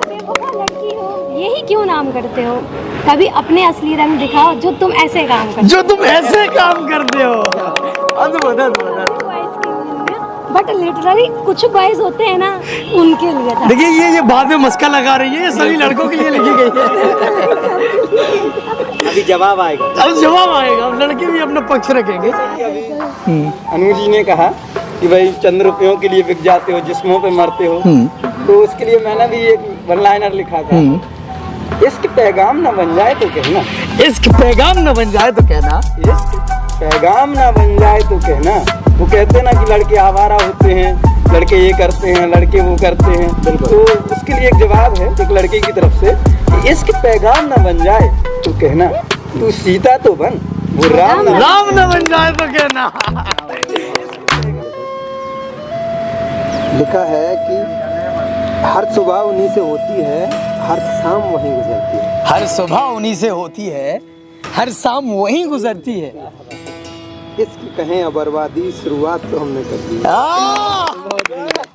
बेवफा लड़की हो, यही क्यों नाम करते हो? कभी अपने असली रंग दिखाओ जो तुम ऐसे काम करते हो। अद्भुत अद्भुत। बट लिटरली कुछ बॉयज होते हैं ना, उनके लिए था। देखिए ये बाद में मस्का लगा रही है, ये सभी लड़कों के लिए लिखी गई है। अभी जवाब आएगा। अब जवाब आएगा, अब लड़के भी अपना पक्ष रखेंगे। अनु जी ने कहा कि भाई चंद रुपयों के लिए बिक जाते हो, जिस्मों पे मरते हो, तो उसके लिए मैंने भी एक वन लाइनर लिखा था। इश्क पैगाम न बन जाए तो कहना, इश्क पैगाम न बन जाए तो कहना, इश्क पैगाम न बन जाए तो कहना। वो कहते ना कि लड़के आवारा होते हैं, लड़के ये करते हैं, लड़के वो करते हैं, तो उसके लिए एक जवाब है एक लड़के की तरफ से कि इश्क पैगाम न बन जाए तो कहना, तू सीता तो बन, वो राम न बन जाए तो कहना। लिखा है कि हर सुबह उन्हीं से होती है, हर शाम वहीं गुजरती है। हर सुबह उन्हीं से होती है, हर शाम वहीं गुजरती है। इसकी कहें अब बर्बादी, शुरुआत तो हमने कर दी।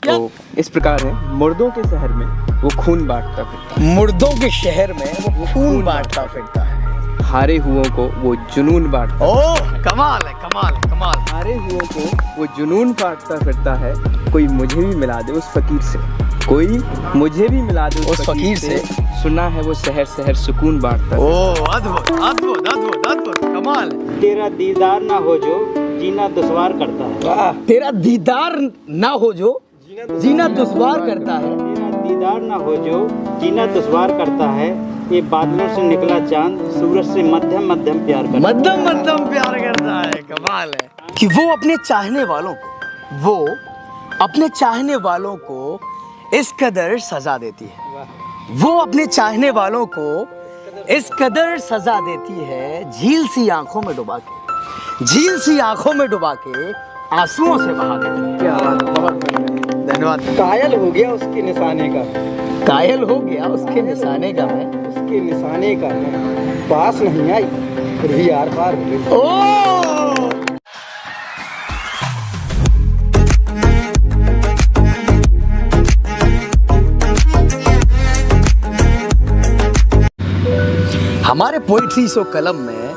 तो इस प्रकार है, मुर्दों के शहर में वो खून बांटता फिरता है। मुर्दों के शहर में वो खून बांटता फिरता है। हारे हुओं को वो जुनून बांटता। ओह कमाल है, कमाल है, कमाल। हारे हुओं को वो जुनून बांटता फिरता है। कोई मुझे भी मिला दे उस फकीर से, कोई मुझे भी मिला दे उस फकीर से। सुना है वो शहर शहर सुकून बांटता। ओह अद्भुत अद्भुत अद्भुत अद्भुत, कमाल। तेरा दीदार ना हो जो जीना दुश्वार करता है। वाह। तेरा दीदार ना हो जो जीना दुश्वार करता है। तेरा दीदार ना हो जो जीना दुश्वार करता है। ये बादलों से निकला चांद सूरज से मध्यम मध्यम प्यार करता है। मध्यम मध्यम प्यार करता है, कमाल है। कि वो अपने चाहने वालों को इस कदर सजा देती है। वो अपने चाहने वालों को इस कदर सजा देती है, झील सी आंखों में डुबा के आंसुओं से बहा देती है। क्या बात, बहुत धन्यवाद। कायल हो गया उसके निशाने का, कायल हो गया उसके निशाने का मैं, उसके निशाने का मैं पास नहीं आई फिर भी आर पार हो गई। ओ हमारे पोइट्री शो कलम में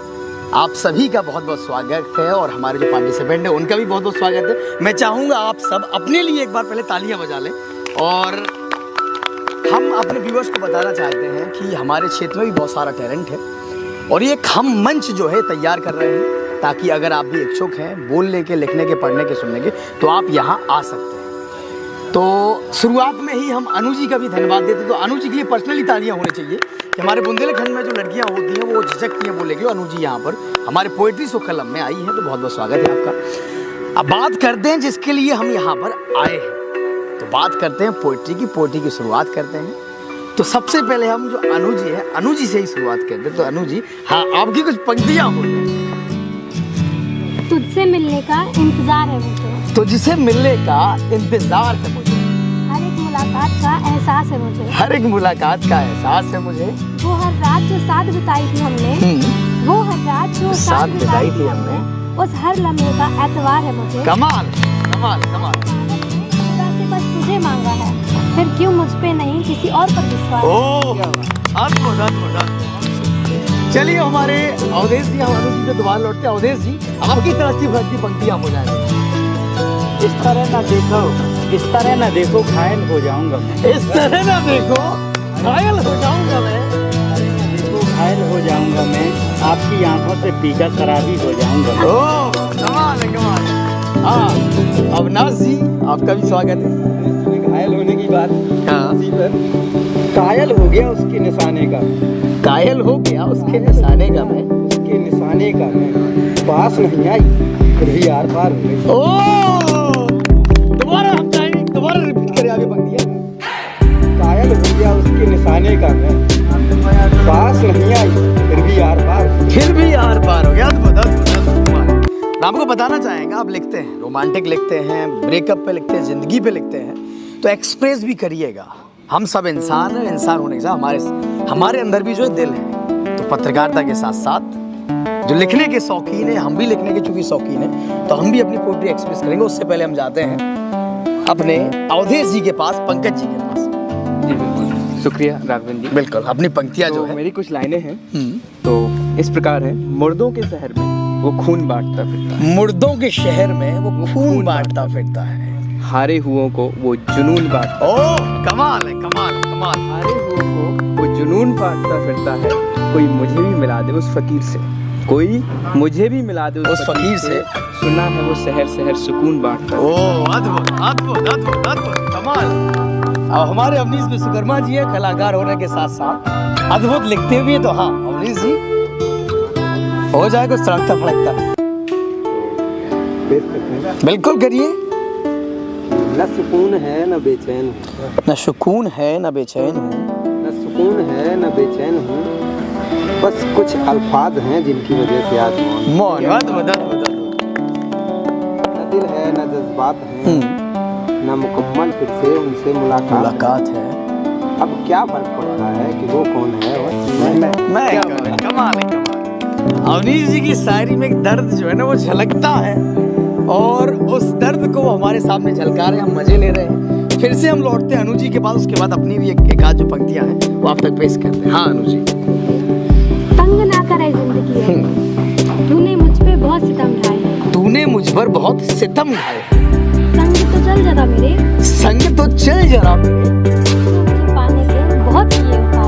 आप सभी का बहुत बहुत स्वागत है और हमारे जो पार्टिसिपेंट हैं उनका भी बहुत बहुत स्वागत है। मैं चाहूँगा आप सब अपने लिए एक बार पहले तालियां बजा लें और हम अपने व्यूअर्स को बताना चाहते हैं कि हमारे क्षेत्र में भी बहुत सारा टैलेंट है और ये हम मंच जो है तैयार कर रहे हैं ताकि अगर आप भी इच्छुक हैं बोलने के, लिखने के, पढ़ने के, सुनने के, तो आप यहाँ आ सकते हैं। तो शुरुआत में ही हम अनु जी का भी धन्यवाद देते, तो अनु जी के लिए पर्सनली तालियां होनी चाहिए कि हमारे बुंदेलखंड में जो लड़कियां होती हैं वो झिझकती हैं बोलने के लिए। अनु जी यहाँ पर हमारे पोइट्री शो कलम में आई हैं, तो बहुत बहुत स्वागत है आपका। अब बात करते हैं जिसके लिए हम यहाँ पर आए हैं, तो बात करते हैं पोइट्री की शुरुआत करते हैं। तो सबसे पहले हम जो अनु जी है, अनु जी से ही शुरुआत करते हैं। तो अनु जी, हाँ, आपकी कुछ पंक्तियाँ हो। तुझसे मिलने का इंतजार है मुझे, तुझसे मिलने का इंतजार है मुझे, हर एक मुलाकात का एहसास है मुझे, हर एक मुलाकात का एहसास है मुझे, वो हर रात जो साथ बिताई थी हमने, वो हर रात जो साथ बिताई थी हमने, उस हर लम्हे का एतवार है मुझे। कमाल कमाल कमाल। खुदा से बस तुझे मांगा है, फिर क्यों मुझ पे नहीं किसी और पर विश्वास। ओह अद्भुत अद्भुत अद्भुत। चलिए हमारे अवधेश जी, हम अनु जी पे दोबारा लौटते हैं। अवधेश जी, आपकी तरफ की भक्ति पंक्तियां हो जाएंगी। इस तरह ना देखो, इस तरह ना देखो, घायल हो जाऊंगा मैं। इस तरह ना देखो, घायल हो जाऊंगा मैं। देखो घायल हो जाऊंगा मैं, आपकी आंखों से पीकर शराबी हो जाऊंगा। ओह कमाल है, कमाल है। हाँ, अविनाश जी, आपका भी स्वागत है। घायल होने की बात, हाँ, इसी पर कायल हो गया उसके निशाने का, कायल हो गया उसके निशाने का मैं, उसके निशाने का मैं पास नहीं आई फिर भी आर पार हो गई। ओह दोबारा हम चाहेंगे, दोबारा रिपीट करें आगे पंक्तियां। कायल हो गया उसके निशाने का मैं, पास नहीं आई फिर भी आर पार हो गया। अद्भुत अद्भुत अद्भुत। आपको बताना चाहेंगे, आप लिखते हैं, रोमांटिक लिखते हैं, ब्रेकअप पे लिखते हैं, जिंदगी पे लिखते हैं, तो एक्सप्रेस भी करिएगा। हम सब इंसान हैं, इंसान होने के साथ हमारे अंदर भी जो है दिल है। तो पत्रकारिता के साथ साथ जो लिखने के शौकीन है, हम भी लिखने के चूंकि शौकीन है, तो हम भी अपनी पोएट्री एक्सप्रेस करेंगे। उससे पहले हम जाते हैं अपने अवधेश जी के पास, पंकज जी के पास। जी बिल्कुल। शुक्रिया राघवेंद्र जी। बिल्कुल, अपनी पंक्तियाँ जो तो है। मेरी कुछ लाइनें हैं तो इस प्रकार है। मुर्दों के शहर में वो खून बांटता फिरता है, मुर्दों के शहर में वो खून बांटता फिरता है, हारे हुओं को वो जुनून बांटता ओ कमाल है, कमाल कमाल। हारे हुओं को वो जुनून बांटता फिरता है, कोई मुझे भी मिला दे उस फकीर से, कोई मुझे भी मिला दे उस फकीर से, सुना है वो शहर शहर सुकून बांटता है। ओ अद्भुत अद्भुत अद्भुत अद्भुत, कमाल। अब हमारे अवनीश विश्वकर्मा जी है, कलाकार होने के साथ साथ अद्भुत लिखते भी है, तो हाँ अवनीश जी हो जाए कुछ सड़कता फड़कता। बिल्कुल करिए। न सुकून है न बेचैन हूँ, न सुकून है न बेचैन हूँ, न सुकून है न बेचैन हूँ, बस कुछ अल्फाज हैं जिनकी वजह से आज मौन। अद्भुत अद्भुत अद्भुत। न दिल है न जज्बात हैं, न मुकम्मल फिर से उनसे मुलाकात है। अब क्या फर्क पड़ता है कि वो कौन है और मैं कमाल है, कमाल। अवनीश जी की शायरी में एक दर्द जो है ना वो झलकता है, और उस दर्द को वो हमारे सामने झलका रहे हैं, हम मजे ले रहे हैं। फिर से हम लौटते हैं अनु जी के पास, उसके बाद अपनी भी एक आध जो पंक्तियां हैं वो आप तक पेश करते हैं। हाँ अनु जी। तंग ना करे जिंदगी है, तूने मुझ पे बहुत सितम ढाए हैं, तूने मुझ पर बहुत सितम ढाए, संग तो चल जरा मेरे, संग तो चल जरा मेरे, मुझे पाने के बहुत किए उपाय।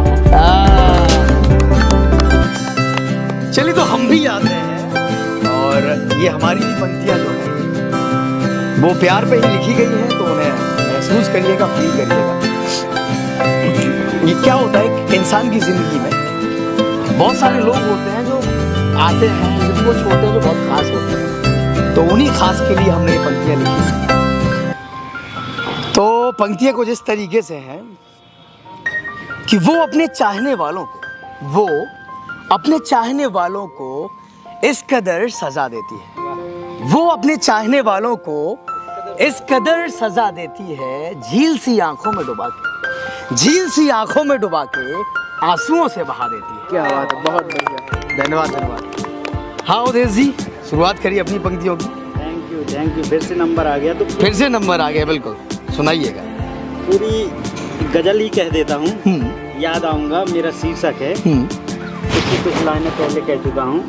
चलिए तो हम भी आते हैं, और ये हमारी भी पंक्तियां जो है वो प्यार पे ही लिखी गई हैं, तो उन्हें महसूस करिएगा, फील करिएगा। ये क्या होता है कि इंसान की जिंदगी में बहुत सारे लोग होते हैं जो आते हैं, जिनको छोड़ते हैं, जो बहुत खास होते हैं, तो उन्हीं खास के लिए हमने ये पंक्तियां लिखी। तो पंक्तियां कुछ इस तरीके से हैं कि वो अपने चाहने वालों को इस कदर सजा देती है, वो अपने चाहने वालों को इस कदर सजा देती है, झील सी आंखों में डुबा के आंसुओं से बहा देती है। क्या बात है, बहुत बढ़िया, धन्यवाद धन्यवाद। हाँ उदेश जी, शुरुआत करिए अपनी पंक्तियों की। Thank you. फिर से नंबर आ गया, तो फिर से नंबर आ गया, बिल्कुल सुनाइएगा। पूरी गजल ही कह देता हूँ, याद आऊंगा मेरा शीर्षक है, इसकी कुछ लाइनें पहले कह चुका हूँ।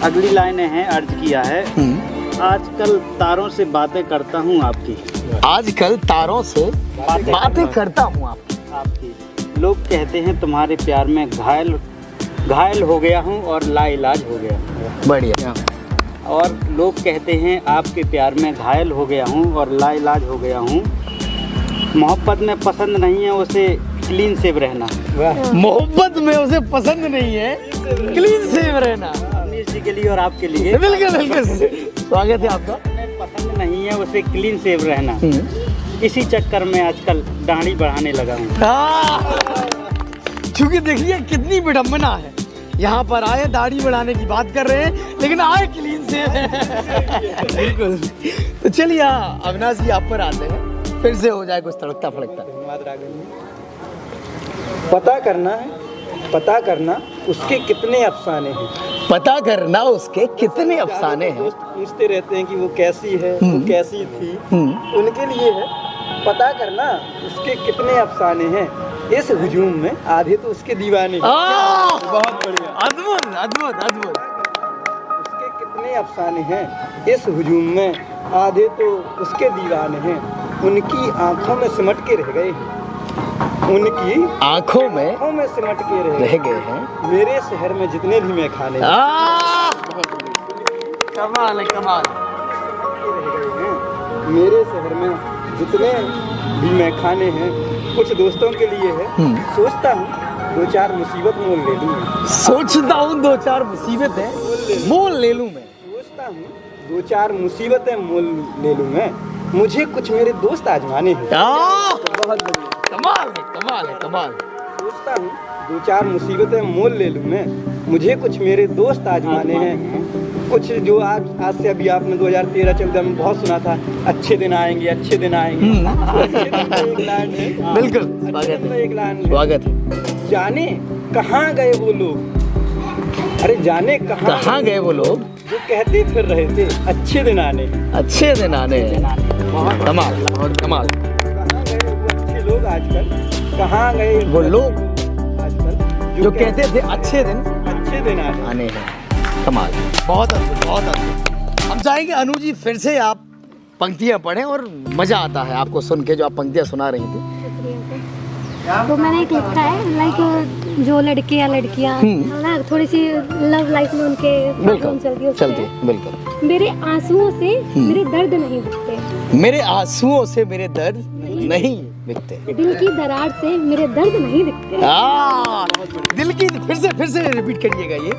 अगली लाइनें हैं, अर्ज किया है, आजकल तारों से बातें करता हूँ आपकी, आजकल तारों से बातें करता हूँ आपकी। लोग कहते हैं तुम्हारे प्यार में घायल हो गया हूँ और लाइलाज हो गया। बढ़िया। और लोग कहते हैं आपके प्यार में घायल हो गया हूँ और लाइलाज हो गया हूँ, मोहब्बत में पसंद नहीं है उसे क्लीन सेव रहना। मोहब्बत में उसे पसंद नहीं है क्लीन सेव रहना। अवनीश जी के लिए और आपके लिए बिल्कुल बिल्कुल स्वागत है आपका। पसंद नहीं है उसे क्लीन सेव रहना, इसी चक्कर में आजकल दाढ़ी बढ़ाने लगा हूँ। क्योंकि देखिए कितनी विडम्बना है, यहाँ पर आए दाढ़ी बढ़ाने की बात कर रहे हैं लेकिन आए क्लीन सेव बिल्कुल। तो चलिए अविनाश जी आप पर आते हैं, फिर से हो जाए कुछ तड़कता फड़कता। पता करना उसके कितने अफसाने हैं, पता करना उसके कितने अफसाने हैं। दोस्त पूछते रहते हैं कि वो कैसी है, वो कैसी थी, उनके लिए है पता करना उसके कितने अफसाने हैं, इस हुजूम में आधे तो उसके दीवाने। बहुत बढ़िया, अद्भुत अद्भुत अद्भुत। उसके कितने अफसाने हैं, इस हुजूम में आधे तो उसके दीवाने हैं, उनकी आंखों में सिमट के रह गए हैं, उनकी आंखों में सिमट के रह गए हैं, मेरे शहर में जितने भी मैखाने हैं। कमाल है कमाल। मेरे शहर में जितने भी मैखाने हैं, कुछ दोस्तों के लिए है, सोचता हूँ दो चार मुसीबत मोल ले लूँ मैं, सोचता हूँ दो चार मुसीबतें मोल ले लूँ मैं, सोचता हूँ दो चार मुसीबतें मोल ले लूँ मैं, मुझे कुछ मेरे दोस्त आजमाने हैं। बहुत बढ़िया, कमाल है कमाल है कमाल। सोचता हूँ दो चार मुसीबतें मोल ले लूँ मैं, मुझे कुछ मेरे दोस्त आजमाने हैं, कुछ जो आज से अभी आपने 2013-14 में बहुत सुना था, अच्छे दिन आएंगे अच्छे दिन आएंगे। एक लाइन है, बिल्कुल एक लाइन है, स्वागत है। जाने कहाँ गए वो लोग, अरे जाने कहाँ गए वो लोग जो कहते फिर रहे थे अच्छे दिन आने, अच्छे दिन आने। कमाल बहुत कमाल। कहाँ गए वो अच्छे लोग आज आजकल, कहाँ गए वो लोग आजकल जो कहते थे अच्छे दिन अच्छे दिन आने हैं। कमाल, बहुत अद्भुत, बहुत अद्भुत। हम चाहेंगे अनु जी फिर से आप पंक्तियाँ पढ़ें और मज़ा आता है आपको सुन के, जो आप पंक्तियाँ सुना रही थी। तो मैंने एक लिखा है लाइक जो लड़के या लड़कियाँ ना थोड़ी सी लव लाइफ में उनके प्रॉब्लम चलती है, बिल्कुल। मेरे आंसुओं से मेरे दर्द नहीं दिखते, मेरे आंसुओं से मेरे दर्द नहीं दिखते, दिल की दरार से मेरे दर्द नहीं दिखते। दिल की फिर से रिपीट करिएगा ये।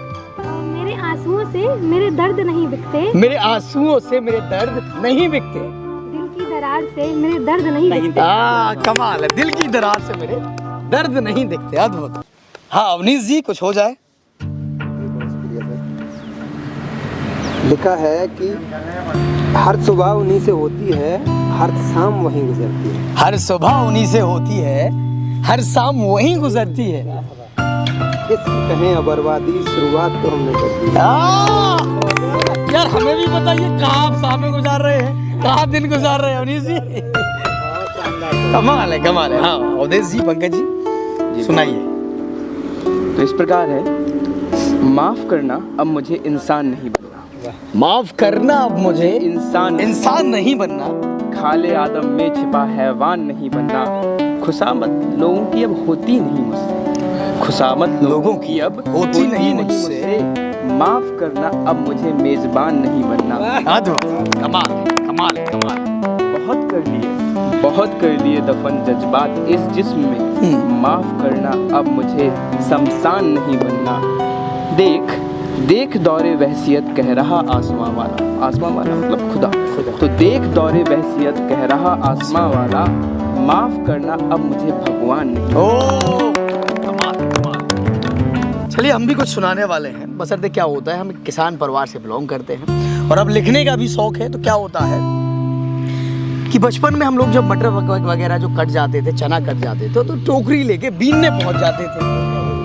मेरे आंसुओं से मेरे दर्द नहीं दिखते, मेरे आंसुओं से मेरे दर्द नहीं दिखते, दिल की दरार से मेरे दर्द नहीं दिखते। कमाल है, दिल की दरार से मेरे दर्द नहीं दिखते। अद्भुत। हाँ अवनीश जी कुछ हो जाए। लिखा है कि हर सुबह उन्हीं से होती है, हर शाम वहीं गुजरती है। हर सुबह उन्हीं से होती है, हर शाम वहीं गुजरती है। किसकी कहें अब बर्बादी, शुरुआत तो हमने कर दी। यार हमें भी बताइए कहाँ आप शाम में गुजार रहे हैं, कहाँ दिन गुजार रहे हैं अवनीश जी। कमाल है, कमाल है। हाँ अवधेश जी, पंकज जी सुनाइए। तो इस प्रकार है, माफ करना अब मुझे इंसान नहीं बनना, माफ करना अब मुझे इंसान नहीं बनना, खाले आदम में छिपा हैवान नहीं बनना, खुशामत लोगों की अब होती नहीं मुझसे, खुशामत लोगों की अब होती नहीं मुझसे, माफ करना अब मुझे मेजबान नहीं बनना। अद्भुत, कमाल, कमाल, कमाल। बहुत कर लिए दफन जज्बात इस जिस्म में, माफ करना अब मुझे शमशान नहीं बनना। देख दौरे वहसियत कह रहा आसमां वाला, आसमां वाला मतलब खुदा, तो देख दौरे वहसियत कह रहा आसमां वाला, माफ करना अब मुझे भगवान नहीं। ओ कमाल, कमाल। चलिए हम भी कुछ सुनाने वाले हैं। बशर्ते क्या होता है, हम किसान परिवार से बिलोंग करते हैं और अब लिखने का भी शौक है। तो क्या होता है कि बचपन में हम लोग जब मटर वगैरह जो कट जाते थे, चना कट जाते थे, तो टोकरी लेके बीनने पहुंच जाते थे।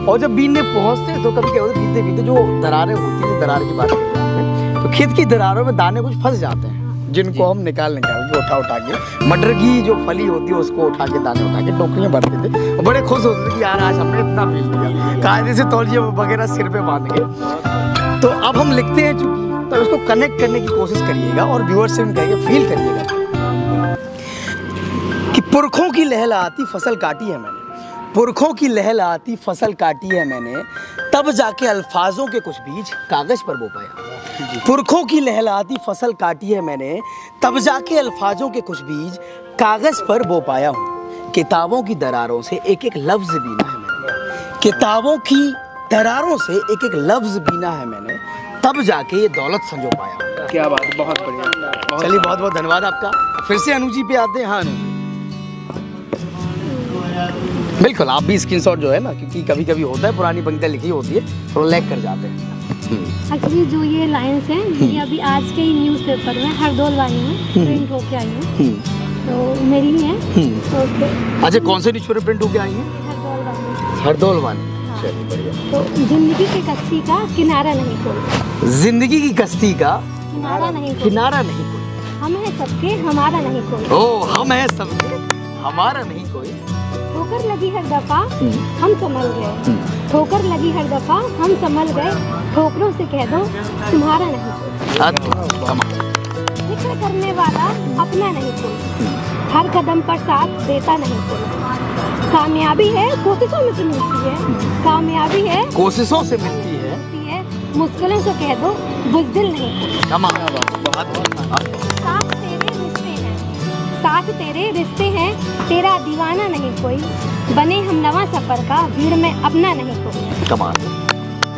और जब बीनने पहुंचते तो कभी क्या होता है, बीनते बीनते जो दरारें होती हैं, दरार की बात करते हैं, तो खेत की दरारों में दाने कुछ फंस जाते हैं, जिनको हम निकाल के उठा के मटर की जो फली होती है उसको उठा के, दाने उठा के टोकरियाँ भरते थे और बड़े खुश होते थे कि यार आज हमने इतना बीन लिया, कायदे से तौलिए वगैरह सिर पे बांध के। तो अब हम लिखते हैं चूंकि, तो इसको कनेक्ट करने की कोशिश करिएगा और व्यूअर्स से कहिए, फील करिएगा कि पुरखों की लहलहाती फसल काटी है मैंने, पुरखों की लहलहाती फसल काटी है मैंने, तब जाके अल्फाजों के कुछ बीज कागज पर बो पाया। पुरखों की लहलहाती फसल काटी है मैंने, तब जाके अल्फाजों के कुछ बीज कागज पर बो पाया हूँ। किताबों की दरारों से एक एक लफ्ज बीना है मैंने, किताबों की दरारों से एक एक लफ्ज बीना है मैंने, तब जाके ये दौलत संजो पाया। क्या बात, बहुत बढ़िया। चलिए बहुत बहुत धन्यवाद आपका। फिर से अनु जी पे आते हैं। हाँ अनु जी, बिल्कुल आप भी स्क्रीनशॉट जो है ना, क्योंकि कभी कभी होता है पुरानी पंक्तियाँ लिखी होती है, थोड़ा लैग कर जाते हैं। एक्चुअली जो ये लाइन्स हैं ये अभी आज के ही न्यूज़पेपर में हरदौल वाली में प्रिंट होके आई हैं, तो मेरी ही है। तो अच्छा, कौन से न्यूज़पेपर प्रिंट होके आई हैं? हरदौल वाली। हरदौल वाली। चलिए बढ़िया। तो जिंदगी की कश्ती का किनारा नहीं कोई, जिंदगी की कश्ती का किनारा नहीं कोई, किनारा नहीं कोई, हम हैं सबके हमारा नहीं कोई, ओ हम हैं सबके हमारा नहीं कोई, ठोकर लगी हर दफा हम संभल गए, ठोकर लगी हर दफा हम संभल गए, ठोकरों से कह दो तुम्हारा नहीं कोई, जिक्र करने वाला अपना नहीं कोई, हर कदम पर साथ देता नहीं कोई, कामयाबी है कोशिशों में से मिलती है, कामयाबी है कोशिशों से मिलती है, मुश्किलों से कह दो बुज़दिल नहीं कोई, साथ तेरे रिश्ते हैं, साथ तेरे रिश्ते हैं, तेरा दीवाना नहीं कोई, बने हम नवा सफर का, भीड़ में अपना नहीं कोई, कमाल।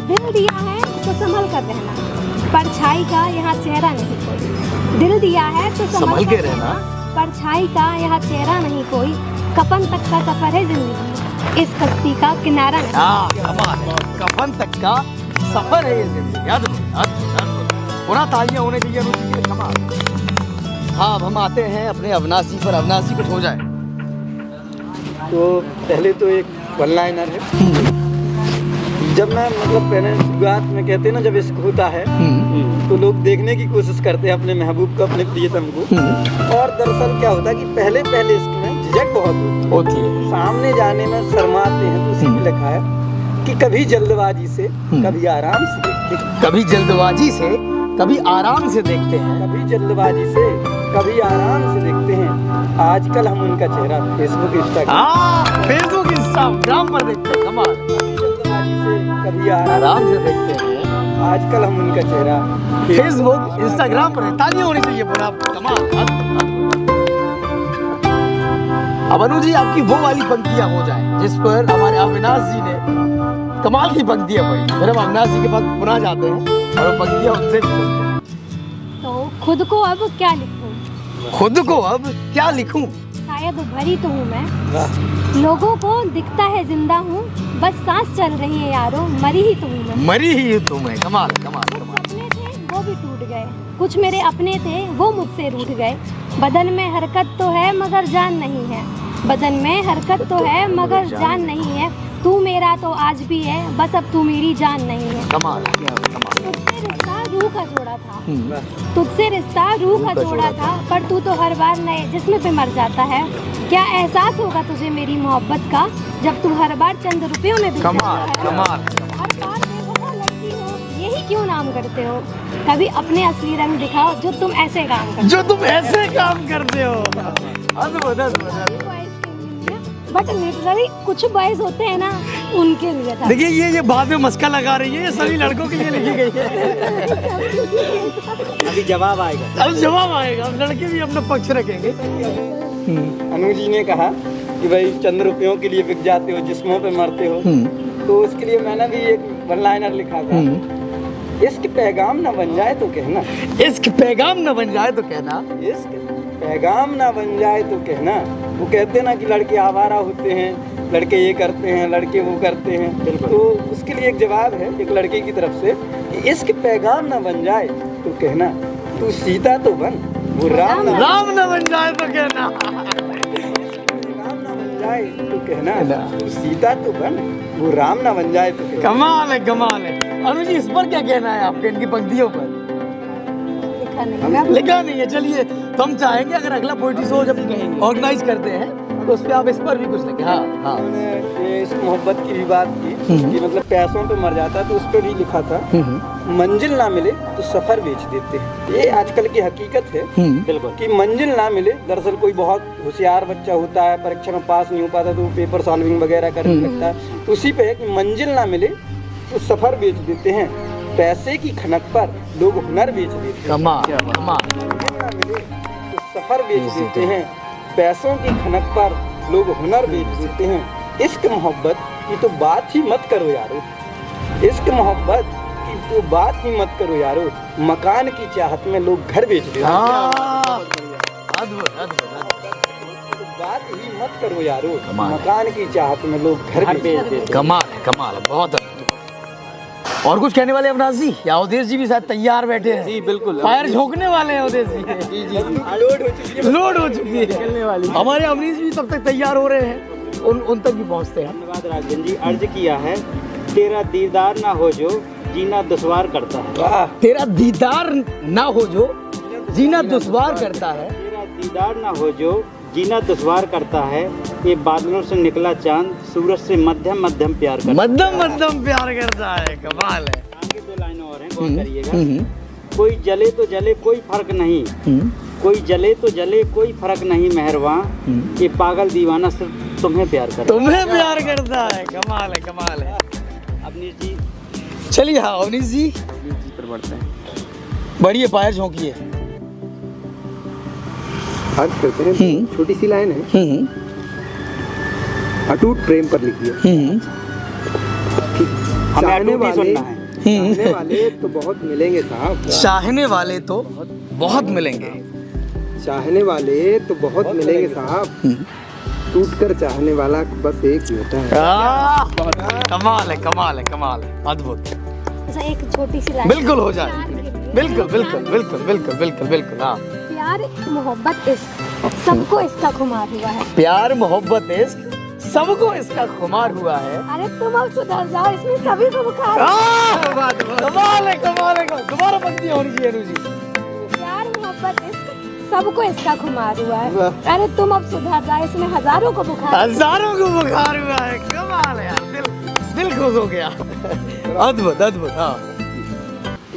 दिल दिया है तो संभल कर रहना, परछाई का यहाँ चेहरा नहीं कोई, दिल दिया है तो संभल के रहना, परछाई का यहाँ चेहरा नहीं कोई, कफन तक का सफर है जिंदगी, इस कश्ती का किनारा नहीं। कमाल, कफन तक का सफर है ये जिंदगी। पूरा तालियां होने चाहिए अनु जी के। कमाल। हाँ अब हम आते हैं अपने अविनाश जी पर। अविनाश जी कुछ हो जाए। तो पहले तो एक वन लाइनर है, जब मैं मतलब पहले शुरुआत में कहते हैं ना, जब इश्क होता है तो लोग देखने की कोशिश करते हैं अपने महबूब को, अपने प्रियतम को। और दरअसल क्या होता है कि पहले पहले इश्क में झिझक बहुत होती है, सामने जाने में शर्माते हैं। तो उसी में लिखा है कि कभी जल्दबाजी से कभी आराम से देखते हैं, कभी जल्दबाजी से कभी आराम से देखते हैं, कभी जल्दबाजी से कभी आराम से देखते हैं। आजकल हम उनका चेहरा फेसबुक फेसबुक इंस्टाग्राम पर देखते हैं। कमाल। जल्दबाजी से कभी आराम से देखते हैं, आजकल हम उनका चेहरा फेसबुक इंस्टाग्राम पर। तालियां होनी चाहिए पूरा। कमाल। अब अनु जी आपकी वो वाली पंक्तियां हो जाए जिस पर हमारे अविनाश जी ने कमाल की पंक्तियां पढ़ी। फिर हम अविनाश जी के पास पुनः जाते हैं और वो पंक्तियां उनसे भी सुनते हैं। तो खुद को अब क्या लिखूं, खुद को अब क्या लिखूं, शायद भरी तो हूँ मैं, लोगों को दिखता है जिंदा हूँ, बस सांस चल रही है यारो, मरी ही तो हूँ मैं। मरी ही तुम है। कमाल कमाल कुछ कमाल। सपने थे वो भी टूट गए, कुछ मेरे अपने थे वो मुझसे रूठ गए। बदन में हरकत तो है मगर जान नहीं है, बदन में हरकत तो है मगर जान नहीं है। तू मेरा तो आज भी है, बस अब तू मेरी जान नहीं है। कमाल कमाल। तुझसे रिश्ता रूह का जोड़ा था, तुझसे रिश्ता रूह का जोड़ा था, पर तू तो हर बार नए जिस्म पे मर जाता है। क्या एहसास होगा तुझे मेरी मोहब्बत का, जब तू हर बार चंद रुपयों में बिक जाता कमाल है। कमाल। हर बार बेवफा लगती हो, यही क्यों नाम करते हो। कभी अपने असली रंग दिखाओ जो तुम ऐसे काम करते जो तुम ऐसे काम करते हो। अद्भुत अद्भुत। हो। बट लिटरली कुछ बॉयज होते हैं ना, उनके लिए था। देखिए ये बाद में मस्का लगा रही है, ये सभी लड़कों के लिए लिखी गई है। अभी जवाब आएगा। अब जवाब आएगा, अब लड़के भी अपना पक्ष रखेंगे। अनु जी ने कहा कि भाई चंद रुपयों के लिए बिक जाते हो, जिस्मों पे मरते हो। तो उसके लिए मैंने भी एक वन लाइनर लिखा था, इश्क पैगाम ना बन जाए तो कहना, इश्क पैगाम न बन जाए तो कहना, इश्क पैगाम ना बन जाए तो कहना। वो कहते ना कि लड़के आवारा होते हैं, लड़के ये करते हैं, लड़के वो करते हैं। तो उसके लिए एक जवाब है एक लड़के की तरफ से कि इश्क पैगाम ना बन जाए तो कहना, तू सीता तो बन वो राम न बन जाए तो कहना, पैगाम ना बन जाए तो कहना, तू सीता तो बन वो राम ना बन जाए तो कहना। कमाल है कमाल है। अनु जी इस पर क्या कहना है आपके, इनकी पंक्तियों पर? लिखा नहीं है। चलिए तो हम चाहेंगे अगर अगला पोएट्री शो जब ऑर्गेनाइज करते हैं तो उस पे आप इस पर भी कुछ लिखें। हाँ हाँ। मैंने इस मोहब्बत की भी बात की कि मतलब पैसों पे मर जाता है, तो उस पे भी लिखा था, मंजिल ना मिले तो सफर बेच देते हैं। ये आजकल की हकीकत है बिल्कुल कि मंजिल ना मिले। दरअसल कोई बहुत होशियार बच्चा होता है, परीक्षा में पास नहीं हो पाता तो वो पेपर सॉल्विंग वगैरह करने लगता है। तो उसी पे है कि मंजिल ना मिले तो सफर बेच देते हैं, पैसे की खनक पर लोग हुनर बेच देते हैं। कमाल कमाल। मंजिल ना मिले तो सफर बेच देते हैं, पैसों की खनक पर लोग हुनर बेच देते हैं। इश्क मोहब्बत की तो बात ही मत करो यारो, इश्क मोहब्बत की तो बात ही मत करो यारो, मकान की चाहत में लोग घर बेच देते हैं। अद्भुत अद्भुत। बात ही मत करो यारो, कमाल। मकान की चाहत में लोग घर बेच देते हैं। कमाल है कमाल है, बहुत अद्भुत। और कुछ कहने वाले अविनाश जी या अवधेश जी भी शायद तैयार बैठे हैं? जी बिल्कुल। फायर झोंकने वाले हैं अवधेश जी। जी जी लोड हो चुकी है। लोड हो चुकी है, निकलने वाली। हमारे अवनीश भी तब तक तैयार हो रहे हैं, उन तक भी पहुंचते हैं। धन्यवाद राजन जी। अर्ज किया है, तेरा दीदार ना हो जो जीना दुश्वार करता है। वाह, तेरा दीदार ना हो जो जीना दुश्वार करता है, तेरा दीदार ना हो जो जीना दुश्वार करता है। ये बादलों से निकला चांद सूरज से मध्यम मध्यम प्यार करता है। मध्यम मध्यम प्यार करता है। कमाल है। आगे दो लाइनें और हैं, गौर करिएगा। कोई जले तो जले कोई फर्क नहीं, कोई जले तो जले कोई फर्क नहीं मेहरबां, ये पागल दीवाना सिर्फ तुम्हें प्यार करता है। तुम्हें प्यार करता है। कमाल है कमाल है। अवनीश जी चलिए हाँ अवनीश जी पर बढ़ते हैं। बढ़िए, फायर झोंकिए। अर्ज करते हैं, छोटी सी लाइन है, अटूट प्रेम पर लिखी है। हमें चाहने अटूट ही वाले सुनना है। चाहने वाले तो बहुत मिलेंगे साहब, चाहने वाले तो बहुत मिलेंगे, चाहने वाले तो बहुत मिलेंगे साहब, टूट कर चाहने वाला बस एक ही होता है। कमाल है कमाल है कमाल है, अद्भुत। अच्छा एक छोटी सी लाइन। बिल्कुल हो जाए, बिल्कुल बिल्कुल बिल्कुल बिल्कुल बिल्कुल बिल्कुल। हाँ, प्यार मोहब्बत इश्क सबको इसका खुमार हुआ है। प्यार मोहब्बत इश्क सबको इसका खुमार हुआ है। अरे तुम अब सुधर जाओ, इसमें सभी को बुखार है। कमाल है, कमाल है। दोबारा पंक्ति होनी चाहिए अनु जी। प्यार मोहब्बत इश्क सबको इसका खुमार हुआ है। अरे तुम अब सुधर जाओ, इसमें हजारों को बुखार है। हजारों को बुखार हुआ है। कमाल है यार, दिल खुश हो गया। अद्भुत अद्भुत। हाँ,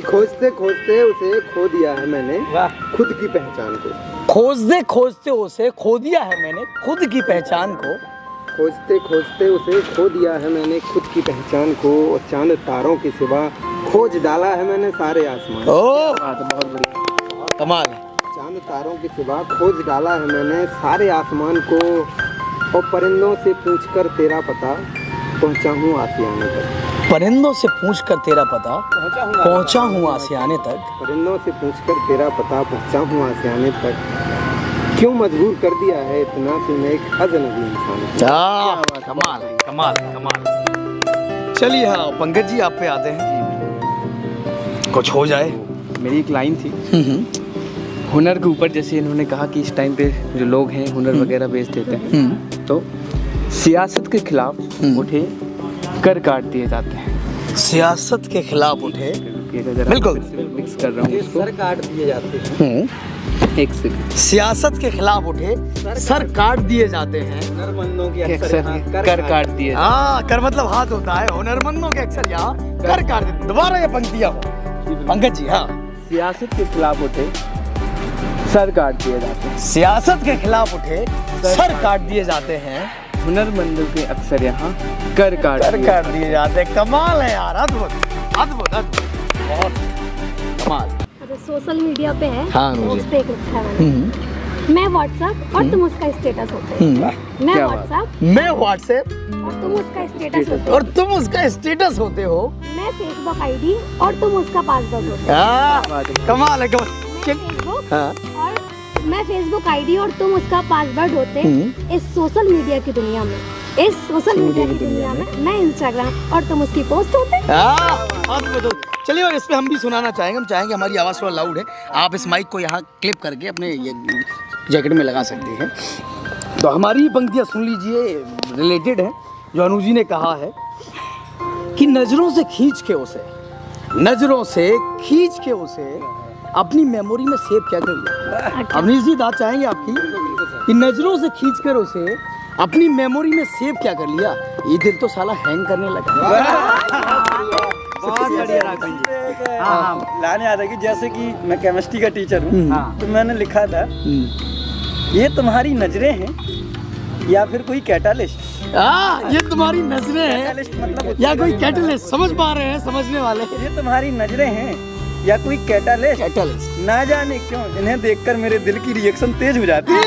खोजते खोजते उसे खो दिया है मैंने खुद की पहचान को। खोजते खोजते उसे खो दिया है मैंने खुद की पहचान को। खोजते खोजते उसे खो दिया है मैंने खुद की पहचान को, और चांद तारों के सिवा खोज डाला है मैंने सारे आसमान। ओ बहुत बढ़िया, कमाल है। चांद तारों के सिवा खोज डाला है मैंने सारे आसमान को, और परिंदों से पूछकर तेरा पता पहुंचा हूँ आसियाने तक। परिंदों से पूछकर तेरा पता पहुंचा हूँ आसियाने तक। परिंदों से पूछकर तेरा पता पहुंचा हूँ आसियाने तक। क्यों मजबूर कर दिया है इतना तूने एक अजनबी इंसान को। कमाल है, कमाल है, कमाल। चलिए हाँ पंकज जी, आप पे आते हैं। कुछ हो जाए। मेरी एक लाइन थी हुनर के ऊपर, जैसे इन्होंने कहा कि इस टाइम पे जो लोग हैं हुनर वगैरह बेच देते हैं, तो सियासत के खिलाफ उठे कर काट दिए जाते हैं। सियासत के खिलाफ उठे, बिल्कुल मिक्स कर रहा हूँ इसको। सर काट दिए जाते हैं। एक सेकंड। सियासत के खिलाफ उठे सर काट दिए जाते हैं। हुनरमंदों की अक्सर अक्सर कर काट दिए। हाँ, कर मतलब हाथ होता है। हुनरमंदों के अक्सर यहाँ कर काट देते। दोबारा ये पंक्तियाँ हो पंकज जी। हाँ, सियासत के खिलाफ उठे सर काट दिए जाते हैं। सियासत के खिलाफ उठे सर काट दिए जाते हैं। हुनरमंदों के अक्सर यहाँ कर काट दिए जाते हैं। कमाल है यार, अद्भुत अद्भुत अद्भुत, बहुत कमाल। अरे सोशल मीडिया पे है, हाँ, तो उस पे एक लिखा है मैंने, मैं व्हाट्सएप और तुम उसका स्टेटस होते हो। मैं क्या बात। व्हाट्सएप मैं व्हाट्सएप और तुम उसका स्टेटस होते हो। और तुम उसका स्टेटस होते हो। मैं फेसबुक आईडी और तुम उसका पासवर्ड होते कमाल है, कमाल। हो। मैं फेसबुक हाँ। और मैं फेसबुक आईडी और तुम उसका पासवर्ड होते इस सोशल मीडिया की दुनिया में। इस सोशल मीडिया की दुनिया में मैं इंस्टाग्राम और तुम उसकी पोस्ट होते। अद्भुत। चलिए, और इस पे हम भी सुनाना चाहेंगे। हम चाहेंगे हमारी आवाज़ थोड़ा लाउड है, आप इस माइक को यहाँ क्लिप करके अपने ये जैकेट में लगा सकते हैं। तो हमारी पंक्तियाँ सुन लीजिए, रिलेटेड है। जो अनु जी ने कहा है कि नज़रों से खींच के उसे अपनी मेमोरी में सेव क्या कर लिया। अवनीश जी, बात चाहेंगे आपकी कि नज़रों से खींचकर उसे अपनी मेमोरी में सेव क्या कर लिया। ये दिल तो साला हैंग करने लगा। बहुत बढ़िया राघवन जी। हाँ, लाने आता कि जैसे कि मैं केमिस्ट्री का टीचर हूँ, तो मैंने लिखा था ये तुम्हारी नजरें हैं या फिर कोई कैटालिस्ट। ये तुम्हारी नजरें हैं मतलब या कोई कैटलिस्ट। समझ पा रहे हैं समझने वाले। ये तुम्हारी नजरें हैं या कोई कैटालिस्ट। ना जाने क्यों इन्हें देखकर मेरे दिल की रिएक्शन तेज हो जाती है।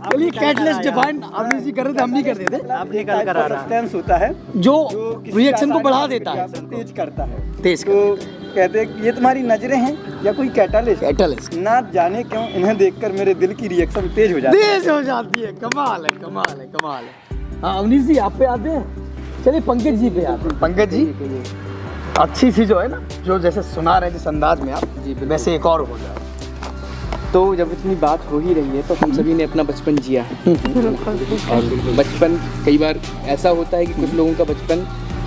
चलिए, कैटलिस्ट डिफाइन अवनीश जी कर रहे थे, हम भी कर देते। आपने कल करा सब्सटेंस होता है जो रिएक्शन को बढ़ा देता है, तेज करता है। तेज तो कहते हैं कि ये तुम्हारी नजरें हैं या कोई कैटालिस्ट। ना जाने क्यों इन्हें देखकर मेरे दिल की रिएक्शन तेज हो जाती है। कमाल है, कमाल है, कमाल है। हाँ, अवनीश जी आप पे आते हैं। चलिए पंकज जी पे आते हैं। पंकज जी, अच्छी सी जो है ना, जो जैसे सुना रहे जिस अंदाज में आप जी, वैसे एक और हो जाए। तो जब इतनी बात हो ही रही है तो हम सभी ने अपना बचपन जिया है। और बचपन कई बार ऐसा होता है कि कुछ लोगों का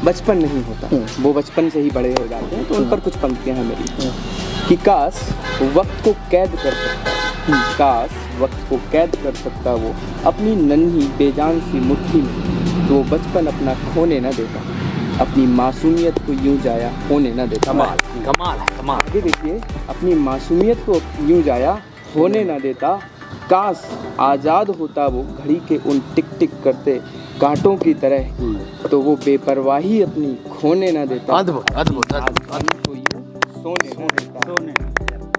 बचपन नहीं होता, वो बचपन से ही बड़े हो जाते हैं। तो उन पर कुछ पंक्तियां हैं मेरी कि काश वक्त को कैद कर सकता वो अपनी नन्ही बेजान सी मुट्ठी में, तो वो बचपन अपना खोने न देता, अपनी मासूमियत को यूं जाया होने न देता। कमाल है, कमाल। आगे देखिए, अपनी मासूमियत को यूं जाया होने न देता, काश आज़ाद होता वो घड़ी के उन टिक टिक करते कांटों की तरह, तो वो बेपरवाही अपनी खोने न देता। अद्भुत अद्भुत को यूं सोने न देता।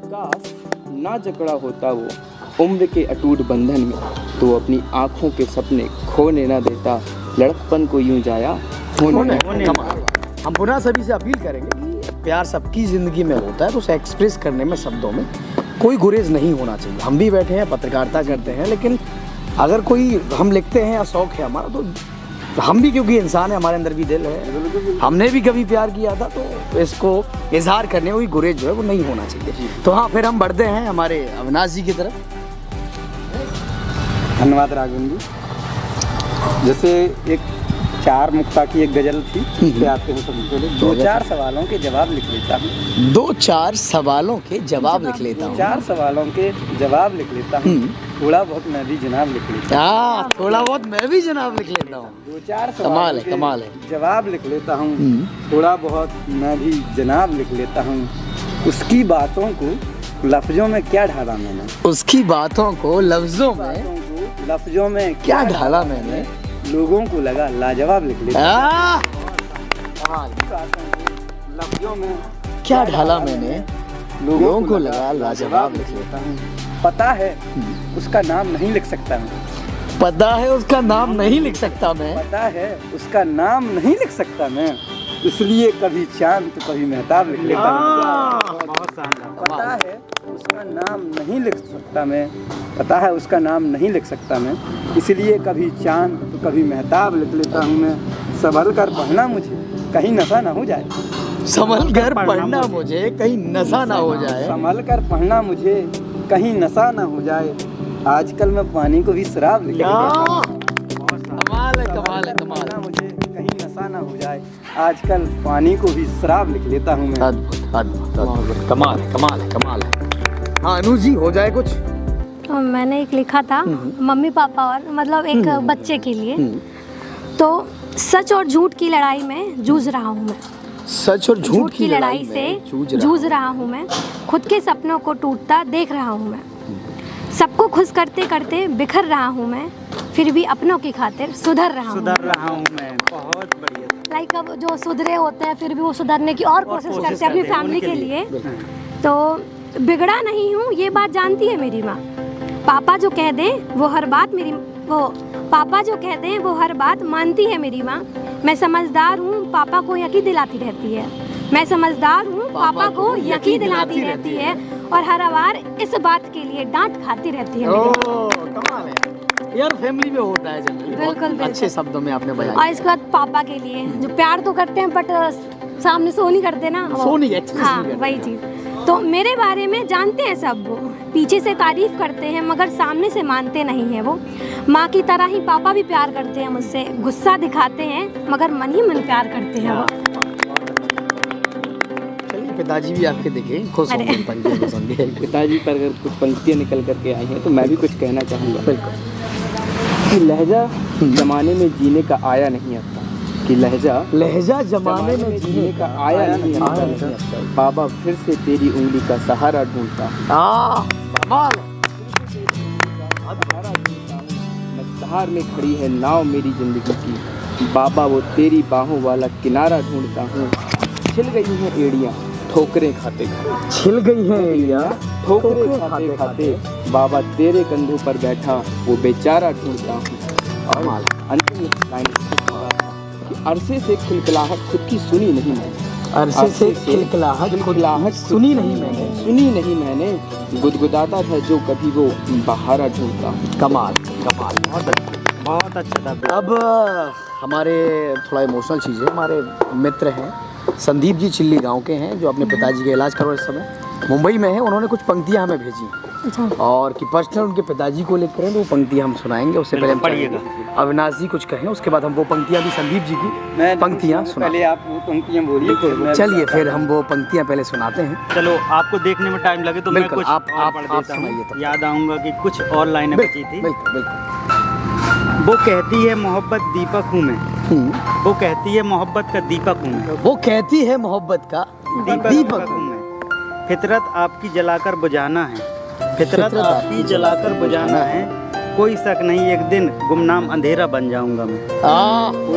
काश ना जकड़ा होता वो उम्र के अटूट बंधन में, तो अपनी आँखों के सपने खोने न देता, लड़कपन को यूं जाया होने। हम पुनः सभी से अपील करेंगे कि प्यार सबकी ज़िंदगी में होता है, तो उसे एक्सप्रेस करने में शब्दों में कोई गुरेज नहीं होना चाहिए। हम भी बैठे हैं, पत्रकारिता करते हैं, लेकिन अगर कोई हम लिखते हैं या शौक है हमारा, तो हम भी क्योंकि इंसान है, हमारे अंदर भी दिल है, हमने भी कभी प्यार किया था, तो इसको इजहार करने में गुरेज जो है वो नहीं होना चाहिए। तो हाँ, फिर हम बढ़ते हैं हमारे अविनाश जी की तरफ। धन्यवाद राघवन जी। जैसे एक चार मुक्ता की एक गजल थी, उस पे आते हैं सबसे पहले। 2-4 सवालों के जवाब लिख लेता हूँ। 2-4 सवालों के जवाब लिख लेता हूँ। 4 सवालों के जवाब लिख लेता हूँ। थोड़ा बहुत मैं भी जनाब लिख लेता हूँ। थोड़ा बहुत मैं भी जनाब लिख लेता हूँ। 2-4 कमाल है, सवालों कमाल है। के जवाब लिख लेता हूँ। थोड़ा बहुत मैं भी जनाब लिख लेता हूँ। उसकी बातों को लफ्जों में क्या ढाला मैंने, उसकी बातों को लफ्जों में क्या ढाला मैंने, लोगों को लगा लाजवाब लिख लेता हूँ। कमाल। लफ्जों में क्या ढाला मैंने, लोगों को लगा लाजवाब लिख लेता हूँ। पता है उसका नाम नहीं लिख सकता मैं, पता है उसका नाम नहीं लिख सकता मैं, पता है उसका नाम नहीं लिख सकता मैं, इसलिए कभी चांद तो कभी महताब लिख लेता हूँ। बहुत शानदार। पता है उसका नाम नहीं लिख सकता मैं, पता है उसका नाम नहीं लिख सकता मैं, इसलिए कभी चांद तो कभी महताब लिख लेता हूँ मैं। संभल कर पढ़ना मुझे कहीं नशा ना हो जाए, संभल कर पढ़ना मुझे कहीं नशा ना हो जाए, संभल कर पढ़ना मुझे कहीं नशा ना हो जाए, आजकल मैं पानी को भी शराब लिख लेता हूँ। कमाल है, कमाल है, कमाल है। मुझे कहीं नशा ना हो जाए, आजकल पानी को भी शराब लिख लेता हूँ मैं। अद्भुत, अद्भुत, अद्भुत। कमाल है, कमाल है, कमाल है। हाँ अनु जी, हो जाए कुछ। मैंने एक लिखा था मम्मी पापा और मतलब एक बच्चे के लिए। तो सच और झूठ की लड़ाई में जूझ रहा हूँ मैं, सच और झूठ की लड़ाई से में जूझ रहा हूँ मैं, खुद के सपनों को टूटता देख रहा हूँ मैं, सबको खुश करते करते बिखर रहा हूँ मैं, फिर भी अपनों की खातिर सुधर रहा हूँ मैं। बहुत बढ़िया। लाइक अब जो सुधरे होते हैं फिर भी वो सुधरने की और कोशिश करते हैं अपनी फैमिली के लिए। तो बिगड़ा नहीं हूँ ये बात जानती है मेरी माँ, पापा जो कह दें वो हर बात पापा जो कह दें वो हर बात मानती है मेरी माँ। मैं समझदार हूँ पापा को यकीन दिलाती रहती है, मैं समझदार हूँ पापा को यकीन दिलाती रहती है, और हर बार इस बात के लिए डांट खाती रहती है मेरी माँ। कमाल है यार, फैमिली में होता है जनरली। बिल्कुल, अच्छे शब्दों में आपने बताया। और इसके बाद पापा के लिए जो प्यार तो करते हैं बट सामने शो नहीं करते ना, हाँ वही चीज़। तो मेरे बारे में जानते हैं सब वो, पीछे से तारीफ करते हैं मगर सामने से मानते नहीं हैं वो। माँ की तरह ही पापा भी प्यार करते हैं मुझसे, गुस्सा दिखाते हैं मगर मन ही मन प्यार करते हैं वो। चलिए पिताजी भी आपके देखे खुश होंगे पंक्तियों को सुन के। पिताजी पर अगर कुछ पंक्तियाँ निकल करके आई हैं तो मैं भी कुछ कहना चाहूँगा। बिल्कुल। कि लहजा जमाने में जीने का आया नहीं आता, कि लहजा जमाने में जीने का आया नहीं आता, बाबा फिर से तेरी उंगली का सहारा ढूंढता हूँ। कमाल। मझधार में खड़ी है नाव मेरी जिंदगी की, बाबा वो तेरी बाहों वाला किनारा ढूंढता हूँ। छिल गई हैं एड़ियाँ ठोकरें खाते खाते, छिल गई हैं एड़ियाँ ठोकरें खाते खाते, बाबा तेरे कंधों पर बैठा वो बेचारा ढूंढता हूँ। और अंतिम लाइन कि अरसे से खिलखिलाहट खुद की सुनी नहीं मैंने, अरसे से खिलखिलाहट सुनी नहीं मैंने, गुदगुदाता था जो कभी वो बहारा ढूंढता हूँ। कमाल, कमाल, बहुत अच्छा था। अब हमारे थोड़ा इमोशनल चीज़ है, हमारे मित्र हैं संदीप जी, चिल्ली गांव के हैं, जो अपने पिताजी का इलाज करो इस समय मुंबई में है। उन्होंने कुछ पंक्तियां हमें भेजी और कि पर्सनल उनके पिताजी को लेकर हैं, तो वो पंक्तियां हम सुनाएंगे। उससे पहले हम पढ़िएगा, अविनाश जी कुछ कहें, उसके बाद हम वो पंक्तियां भी संदीप जी की पंक्तियां पहले आप वो पंक्तियां बोलिए। चलिए फिर हम वो पंक्तियां पहले सुनाते हैं। चलो आपको देखने में टाइम लगे तो मैं कुछ आप पढ़ देता सुनाइए हूँ। तब। याद आऊँगा कि कुछ और लाइनें बची थी। बिल्कुल बिल्कुल। वो कहती है मोहब्बत दीपक हूँ मैं, वो कहती है मोहब्बत का दीपक हूँ मैं, वो कहती है मोहब्बत का दीपक हूँ मैं। फितरत आपकी जलाकर बुझाना है, फितरत आपकी जलाकर बुझाना है, कोई शक नहीं एक दिन गुमनाम अंधेरा बन जाऊंगा मैं।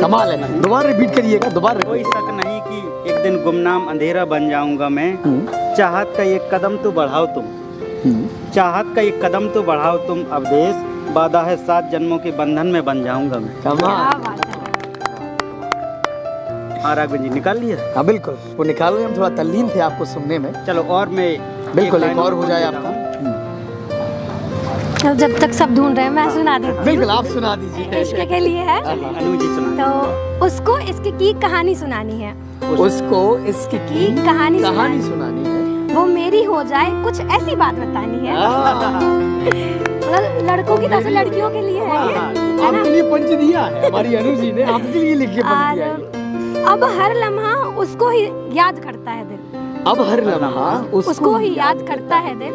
कमाल है, दोबारा रिपीट करिएगा, दोबारा। कोई शक नहीं कि एक दिन गुमनाम अंधेरा बन जाऊंगा मैं, चाहत का एक कदम तो बढ़ाओ तुम, चाहत का एक कदम तो बढ़ाओ तुम अवधेश, वादा है 7 जन्मों के बंधन में बन जाऊंगा मैं। कमाल। राघव जी निकाल लिया? हाँ बिल्कुल, वो निकाल रहे, हम थोड़ा तल्लीन थे आपको सुनने में। चलो और मैं बिल्कुल एक और हो जाए आपका। जब तक सब ढूंढ रहे हैं मैं सुना देती हूँ। बिल्कुल आप सुना दीजिए। इश्क के लिए है। अनु जी सुना। तो उसको इसकी की कहानी सुनानी है, उसको इसकी की कहानी सुनानी है, वो मेरी हो जाए कुछ ऐसी बात बतानी है। मतलब लड़कों की तरह से लड़कियों के लिए है ये, है ना? आपके लिए पंच दिया है हमारी अनु जी ने, आपके लिए लिखी पंक्ति है। और अब हर लम्हा उसको ही याद करता है दिल, अब हर लम्हा उसको ही याद करता है दिल,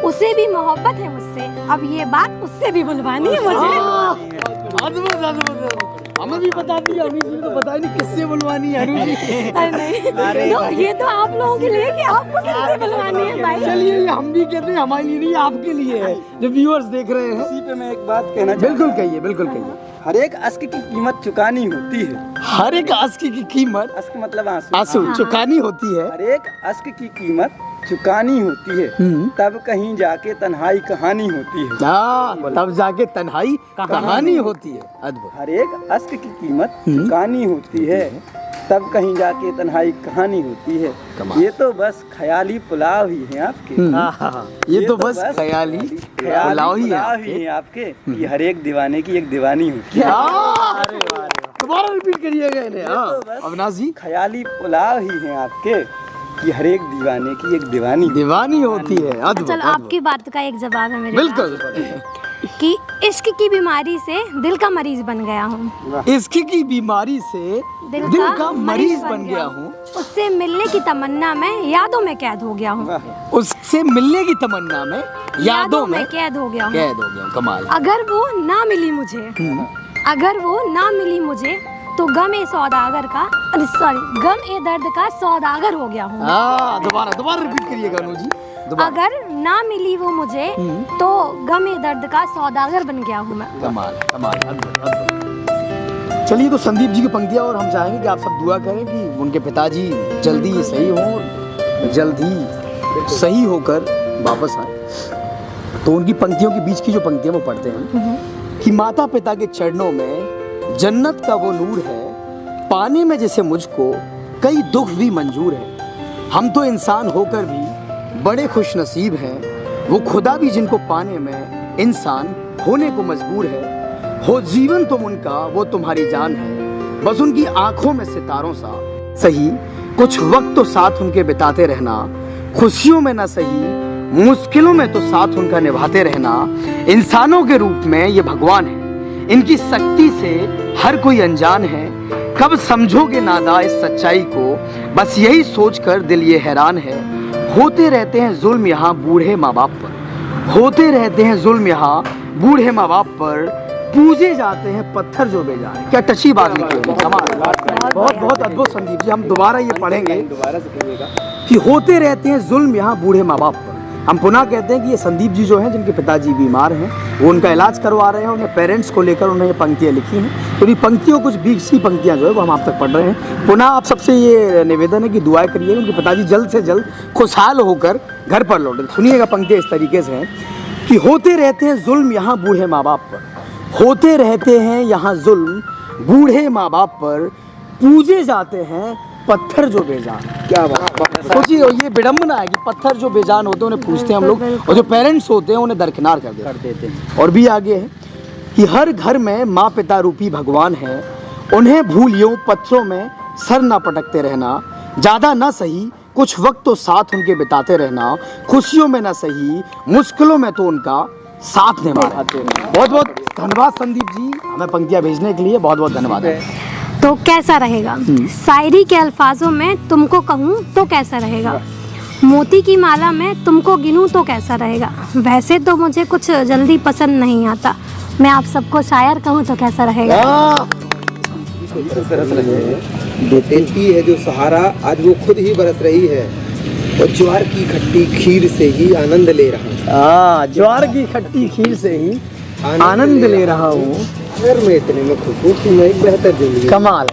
उसे भी मोहब्बत है मुझसे, अब ये बात उससे भी बुलवानी है मुझे। अद्भुत अद्भुत, हमें भी बता दिया, अनु जी को बताया नहीं किससे बुलवानी है अनु जी। अरे नहीं, तो ये तो आप लोगों के लिए कि आपको किससे बुलवानी है भाई। चलिए ये हम भी कहते हैं हमारे लिए नहीं, आपके लिए है जो व्यूअर्स देख रहे हैं। इसी पे मैं एक बात कहना चाहता बिल्कुल कहिए, बिल्कुल कहिए। हूँ, हर एक अश्क की कीमत चुकानी होती है। हर एक अश्क की कीमत, अश्क मतलब आंसू, आंसू चुकानी होती है। हर एक अश्क की कीमत चुकानी होती है, तब कहीं जाके तन्हाई कहानी होती है। तब जाके तन्हाई कहानी होती है। अद्भुत। हर एक अश्क की कीमत चुकानी होती है, तब कहीं जाके तन्हाई कहानी होती है। ये तो बस ख्याली पुलाव ही है आपके, ये तो बस ख्याली पुलाव ही है आपके। ये हर एक दीवाने की एक दीवानी होती है। दोबारा रिपीट करिएगा इन्हें। अविनाश जी, ख्याली पुलाव ही है आपके, कि हर एक दीवाने की एक दीवानी होती है। अद्भुत। चलो आपकी बात का एक जवाब है मेरे बिल्कुल पास, कि इश्क की बीमारी से दिल का मरीज बन गया हूँ, इश्क की बीमारी से दिल का मरीज बन गया हूँ, उससे मिलने की तमन्ना में यादों में कैद हो गया हूँ, उससे मिलने की तमन्ना में यादों में कैद हो गया हूँ। कैद हो गया। कमाल। अगर वो ना मिली मुझे, अगर वो ना मिली मुझे, तो गम ए सौदागर का, सॉरी, गम ए दर्द का सौदागर हो गया हूँ। दोबारा रिपीट करिएगा अनु जी। अगर ना मिली वो मुझे, तो गम ए दर्द का सौदागर बन गया हूँ मैं। कमाल कमाल, अद्भुत अद्भुत। चलिए तो संदीप जी की पंक्तियाँ, और हम चाहेंगे कि आप सब दुआ करें कि उनके पिताजी जल्दी सही हों, जल्दी सही होकर वापस आए। तो उनकी पंक्तियों के बीच की जो पंक्तियाँ वो पढ़ते हैं कि माता पिता के चरणों में जन्नत का वो नूर है, पाने में जैसे मुझको कई दुख भी मंजूर है। हम तो इंसान होकर भी बड़े खुश नसीब हैं, वो खुदा भी जिनको पाने में इंसान होने को मजबूर है। हो जीवन तुम उनका, वो तुम्हारी जान है, बस उनकी आंखों में सितारों सा सही, कुछ वक्त तो साथ उनके बिताते रहना, खुशियों में ना सही मुश्किलों में तो साथ उनका निभाते रहना। इंसानों के रूप में ये भगवान है, इनकी शक्ति से हर कोई अनजान है। कब समझोगे नादा इस सच्चाई को, बस यही सोचकर दिल ये हैरान है। होते रहते हैं जुल्म यहाँ बूढ़े माँ बाप पर, होते रहते हैं जुल्म यहाँ बूढ़े माँ बाप पर, पूजे जाते हैं पत्थर जो बेजान। क्या टची बात लिखी है, बहुत बहुत अद्भुत संदीप जी। हम दोबारा ये पढ़ेंगे कि होते रहते हैं जुल्म यहाँ बूढ़े माँ बाप पर। हम पुनः कहते हैं कि ये संदीप जी जो हैं, जिनके पिताजी बीमार हैं, वो उनका इलाज करवा रहे हैं, उन्हें पेरेंट्स को लेकर उन्हें ये पंक्तियाँ लिखी हैं। तो ये पंक्तियों, कुछ बीच की पंक्तियाँ जो है वो हम आप तक पढ़ रहे हैं। पुनः आप सबसे ये निवेदन है कि दुआएं करिए, उनके पिताजी जल्द से जल्द खुशहाल होकर घर पर लौटें। सुनिएगा पंक्तियाँ इस तरीके से हैं कि होते रहते हैं जुल्म यहाँ बूढ़े माँ बाप पर, होते रहते हैं यहाँ जुल्म बूढ़े माँ बाप पर, पूजे जाते हैं पत्थर जो बेजान। क्या बात। सोचिए, ये विडम्बना है कि पत्थर जो बेजान होते हैं उन्हें पूछते हैं हम लोग, और जो पेरेंट्स होते हैं उन्हें दरकिनार कर देते हैं। और भी आगे है कि हर घर में माँ पिता रूपी भगवान है, उन्हें भूलियो पत्थरों में सर ना पटकते रहना, ज़्यादा ना सही कुछ वक्त तो साथ उनके बिताते रहना, खुशियों में ना सही मुश्किलों में तो उनका साथ निभाना। बहुत बहुत धन्यवाद संदीप जी, हमें पंक्तियाँ भेजने के लिए बहुत बहुत धन्यवाद है। तो कैसा रहेगा, शायरी के अल्फाजों में तुमको कहूँ तो कैसा रहेगा, मोती की माला में तुमको गिनूं तो कैसा रहेगा। वैसे तो मुझे कुछ जल्दी पसंद नहीं आता, मैं आप सबको शायर कहूँ तो कैसा रहेगा। देती है जो सहारा, आज वो खुद ही बरस रही है, और ज्वार की खट्टी खीर से ही आनंद ले रहा हूँ। ज्वार की खट्टी खीर से ही आनंद ले रहा हूँ। अगर मैं इतने में खुश हूँ कि मैं एक बेहतर जिंदगी। कमाल।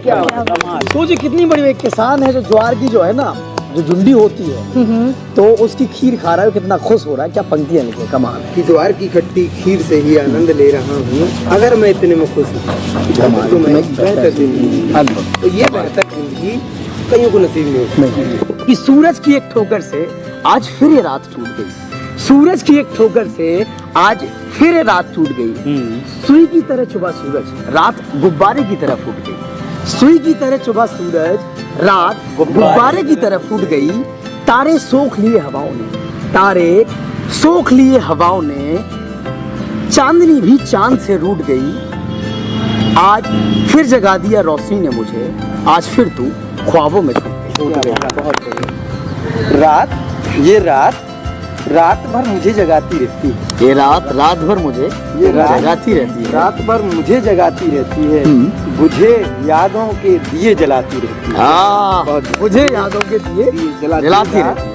सोचिए कितनी बड़ी, एक किसान है जो ज्वार की जो है ना, जो जुंडी होती है, तो उसकी खीर खा रहा है, कितना खुश हो रहा है। क्या पंक्तियाँ लिखी, कमाल। कि ज्वार की खट्टी खीर से ही आनंद ले रहा हूँ, अगर मैं इतने में खुश हूँ तो मैं एक बेहतर जिंदगी। तो ये बेहतर जिंदगी कईयों को नसीब नहीं होती। कि सूरज की एक ठोकर से आज फिर ये रात टूट गई, सूरज की एक ठोकर से आज फिर ये रात टूट गई। सुई की तरह चुभा सूरज, रात गुब्बारे की तरह फूट गई। सुई की तरह चुभा सूरज, रात गुब्बारे की तरह फूट गई। तारे सोख लिए हवाओं ने, तारे सोख लिए हवाओं ने, चांदनी भी चांद से रूठ गई, आज फिर जगा दिया रोशनी ने मुझे, आज फिर तू ख्वाबों में छूट गई। बहुत बढ़िया। रात भर मुझे जगाती रहती है। ये रात भर मुझे जगाती रहती है। रात भर मुझे जगाती रहती है, मुझे यादों के दिए जलाती रहती है। हाँ, मुझे यादों के दिए जलाती रहती है।